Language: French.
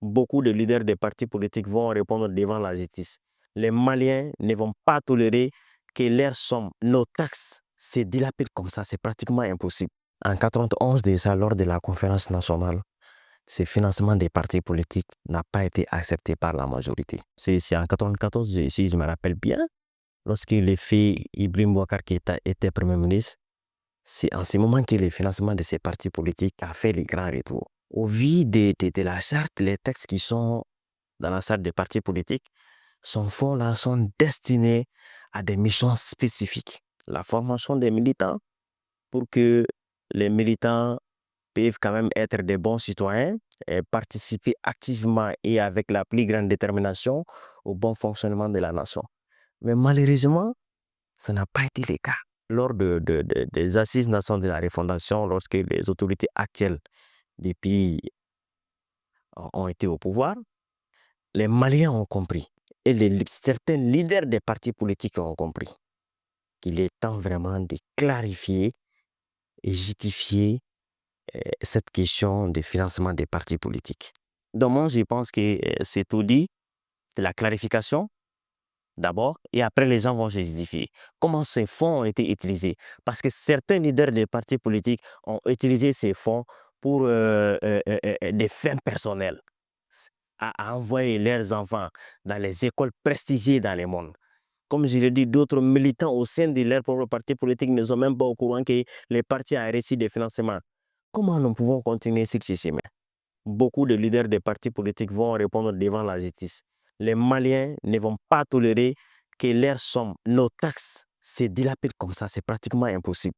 beaucoup de leaders des partis politiques vont répondre devant la justice. Les Maliens ne vont pas tolérer que leurs sommes, nos taxes, se dilapident comme ça. C'est pratiquement impossible. En 91, déjà, lors de la conférence nationale, ce financement des partis politiques n'a pas été accepté par la majorité. C'est en 94, si je me rappelle bien, lorsque le fait Ibrahim Boubacar Keïta était Premier ministre, c'est en ce moment que le financement de ces partis politiques a fait les grands retours. Au vu de la charte, les textes qui sont dans la charte des partis politiques, ces fonds-là sont destinés à des missions spécifiques. La formation des militants pour que les militants peuvent quand même être des bons citoyens et participer activement et avec la plus grande détermination au bon fonctionnement de la nation. Mais malheureusement, ça n'a pas été le cas. Lors des assises nationales de la refondation, lorsque les autorités actuelles des pays ont été au pouvoir, les Maliens ont compris et certains leaders des partis politiques ont compris qu'il est temps vraiment de clarifier et justifier cette question de financement des partis politiques. Donc moi, je pense que c'est tout dit, de la clarification d'abord, et après les gens vont se justifier. Comment ces fonds ont été utilisés? Parce que certains leaders des partis politiques ont utilisé ces fonds pour des fins personnelles, à envoyer leurs enfants dans les écoles prestigieuses dans le monde. Comme je l'ai dit, d'autres militants au sein de leur propre parti politique ne sont même pas au courant que les partis ont reçu des financements. Comment nous pouvons continuer sur ce chemin? Beaucoup de leaders des partis politiques vont répondre devant la justice. Les Maliens ne vont pas tolérer que leurs sommes, nos taxes, se dilapident comme ça. C'est pratiquement impossible.